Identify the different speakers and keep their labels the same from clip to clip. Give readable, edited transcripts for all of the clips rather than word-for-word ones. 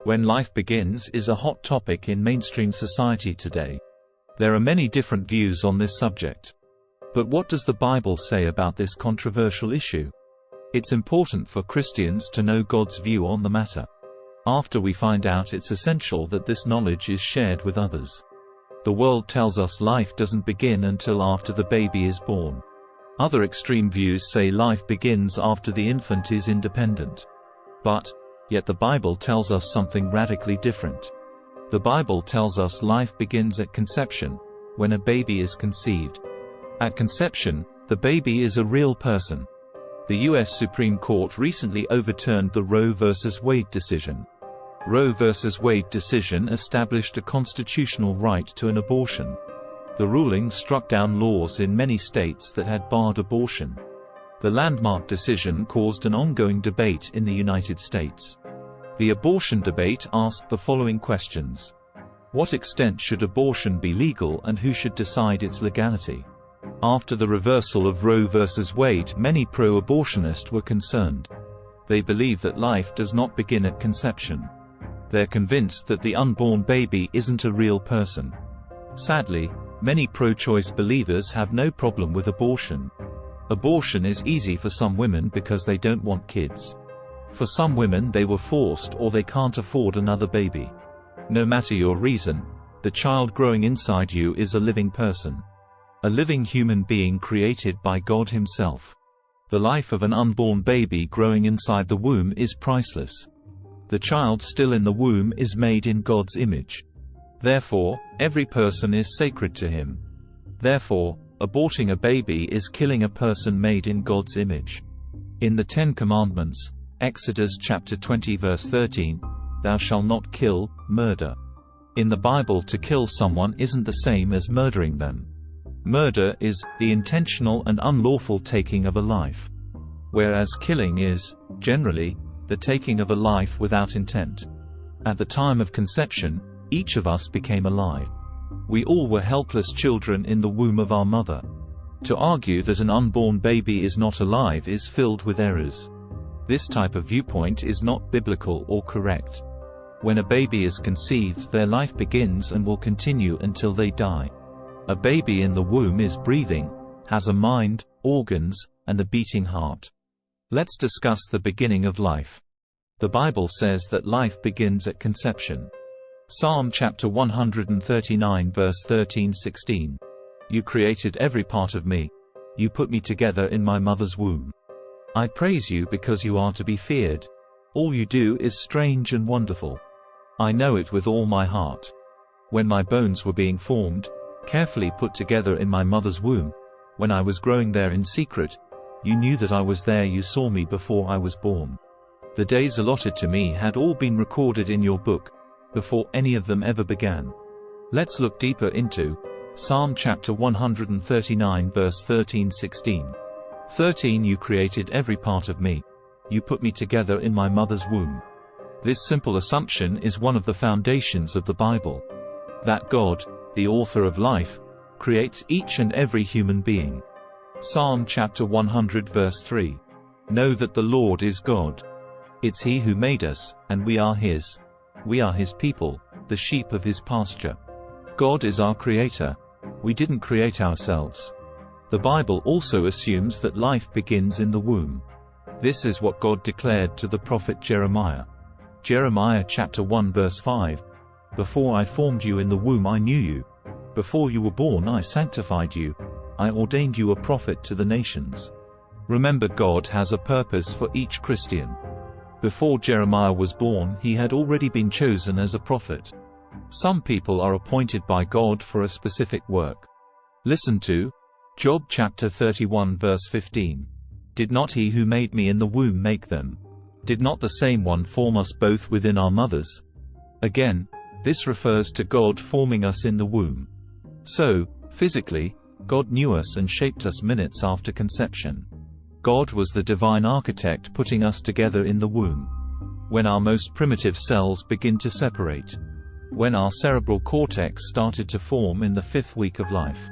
Speaker 1: When life begins is a hot topic in mainstream society today. There are many different views on this subject. But what does the Bible say about this controversial issue? It's important for Christians to know God's view on the matter. After we find out, it's essential that this knowledge is shared with others. The world tells us life doesn't begin until after the baby is born. Other extreme views say life begins after the infant is independent. Yet the Bible tells us something radically different. The Bible tells us life begins at conception, when a baby is conceived. At conception, the baby is a real person. The U.S. Supreme Court recently overturned the Roe v. Wade decision. Roe v. Wade decision established a constitutional right to an abortion. The ruling struck down laws in many states that had barred abortion. The landmark decision caused an ongoing debate in the United States. The abortion debate asked the following questions. What extent should abortion be legal, and who should decide its legality? After the reversal of Roe v. Wade, many pro-abortionists were concerned. They believe that life does not begin at conception. They're convinced that the unborn baby isn't a real person. Sadly, many pro-choice believers have no problem with abortion. Abortion is easy for some women because they don't want kids. For some women, they were forced or they can't afford another baby. No matter your reason, the child growing inside you is a living person. A living human being created by God Himself. The life of an unborn baby growing inside the womb is priceless. The child still in the womb is made in God's image. Therefore, every person is sacred to Him. Therefore, aborting a baby is killing a person made in God's image. In the Ten Commandments, Exodus chapter 20 verse 13, "Thou shalt not kill, murder." In the Bible, to kill someone isn't the same as murdering them. Murder is the intentional and unlawful taking of a life, whereas killing is, generally, the taking of a life without intent. At the time of conception, each of us became alive. We all were helpless children in the womb of our mother. To argue that an unborn baby is not alive is filled with errors. This type of viewpoint is not biblical or correct. When a baby is conceived, their life begins and will continue until they die. A baby in the womb is breathing, has a mind, organs, and a beating heart. Let's discuss the beginning of life. The Bible says that life begins at conception. Psalm chapter 139 verse 13-16. You created every part of me. You put me together in my mother's womb. I praise you because you are to be feared. All you do is strange and wonderful. I know it with all my heart. When my bones were being formed, carefully put together in my mother's womb, when I was growing there in secret, you knew that I was there. You saw me before I was born. The days allotted to me had all been recorded in your book, before any of them ever began. Let's look deeper into Psalm chapter 139 verse 13-16. 13 You created every part of me. You put me together in my mother's womb. This simple assumption is one of the foundations of the Bible. That God, the author of life, creates each and every human being. Psalm chapter 100 verse 3. Know that the Lord is God. It's He who made us, and we are His. We are His people, the sheep of His pasture. God is our creator. We didn't create ourselves. The Bible also assumes that life begins in the womb. This is what God declared to the prophet Jeremiah. Jeremiah chapter 1 verse 5. Before I formed you in the womb I knew you. Before you were born I sanctified you. I ordained you a prophet to the nations. Remember, God has a purpose for each Christian. Before Jeremiah was born, he had already been chosen as a prophet. Some people are appointed by God for a specific work. Listen to Job chapter 31 verse 15. Did not He who made me in the womb make them? Did not the same one form us both within our mothers? Again, this refers to God forming us in the womb. So, physically, God knew us and shaped us minutes after conception. God was the divine architect putting us together in the womb. When our most primitive cells begin to separate. When our cerebral cortex started to form in the 5th week of life.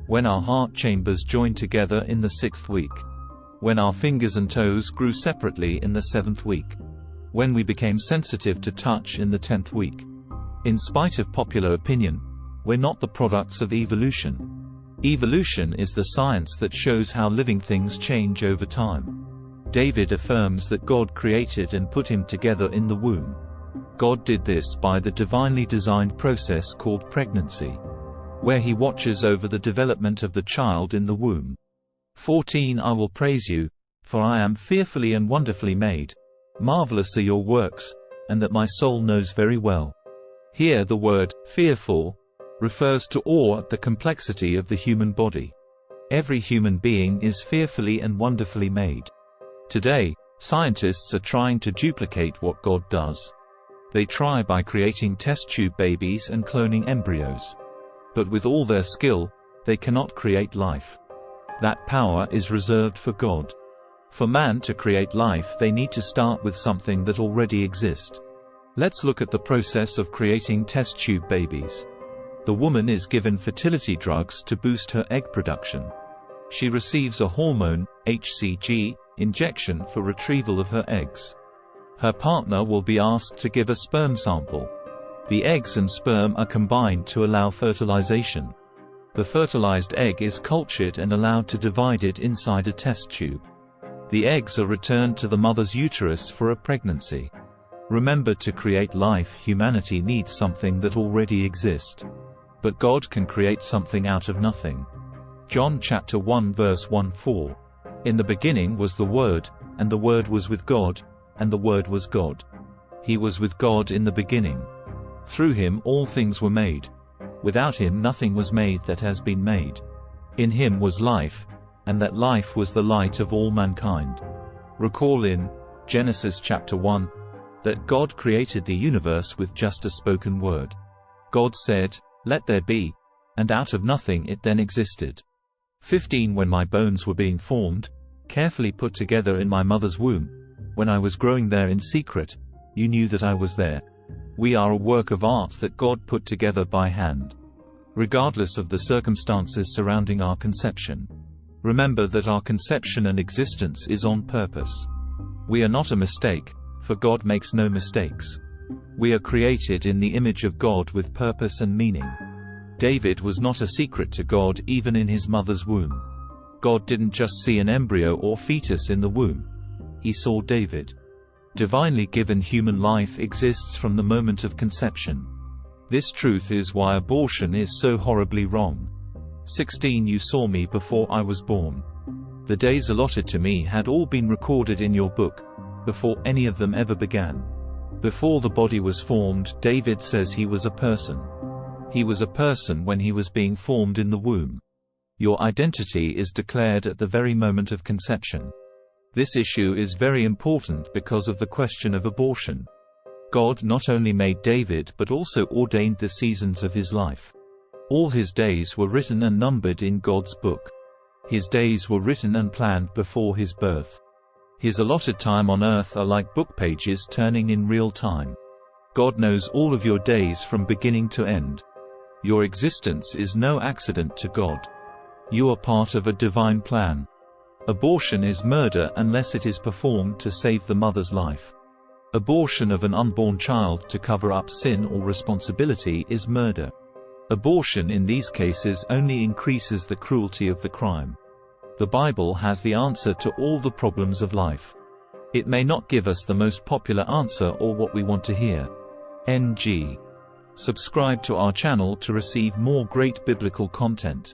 Speaker 1: When our heart chambers joined together in the 6th week. When our fingers and toes grew separately in the 7th week. when we became sensitive to touch in the 10th week. In spite of popular opinion, we're not the products of evolution. Evolution is the science that shows how living things change over time. David affirms that God created and put him together in the womb. God did this by the divinely designed process called pregnancy, where he watches over the development of the child in the womb. 14 I will praise you, for I am fearfully and wonderfully made. Marvelous are your works, and that my soul knows very well. Here the word fearful refers to awe at the complexity of the human body. Every human being is fearfully and wonderfully made. Today, scientists are trying to duplicate what God does. They try by creating test tube babies and cloning embryos. But with all their skill, they cannot create life. That power is reserved for God. For man to create life, they need to start with something that already exists. Let's look at the process of creating test tube babies. The woman is given fertility drugs to boost her egg production. She receives a hormone, HCG, injection for retrieval of her eggs. Her partner will be asked to give a sperm sample. The eggs and sperm are combined to allow fertilization. The fertilized egg is cultured and allowed to divide it inside a test tube. The eggs are returned to the mother's uterus for a pregnancy. Remember, to create life, humanity needs something that already exists. But God can create something out of nothing. John chapter 1 verse 1-4. In the beginning was the Word, and the Word was with God, and the Word was God. He was with God in the beginning. Through him all things were made. Without him nothing was made that has been made. In him was life, and that life was the light of all mankind. Recall in Genesis chapter 1 that God created the universe with just a spoken word. God said, "Let there be," and out of nothing it then existed. 15 When my bones were being formed, carefully put together in my mother's womb, when I was growing there in secret, you knew that I was there. We are a work of art that God put together by hand. Regardless of the circumstances surrounding our conception, remember that our conception and existence is on purpose. We are not a mistake, for God makes no mistakes. We are created in the image of God with purpose and meaning. David was not a secret to God even in his mother's womb. God didn't just see an embryo or fetus in the womb. He saw David. Divinely given human life exists from the moment of conception. This truth is why abortion is so horribly wrong. 16 You saw me before I was born. The days allotted to me had all been recorded in your book, before any of them ever began. Before the body was formed, David says he was a person. He was a person when he was being formed in the womb. Your identity is declared at the very moment of conception. This issue is very important because of the question of abortion. God not only made David but also ordained the seasons of his life. All his days were written and numbered in God's book. His days were written and planned before his birth. His allotted time on earth are like book pages turning in real time. God knows all of your days from beginning to end. Your existence is no accident to God. You are part of a divine plan. Abortion is murder unless it is performed to save the mother's life. Abortion of an unborn child to cover up sin or responsibility is murder. Abortion in these cases only increases the cruelty of the crime. The Bible has the answer to all the problems of life. It may not give us the most popular answer or what we want to hear. NG. Subscribe to our channel to receive more great biblical content.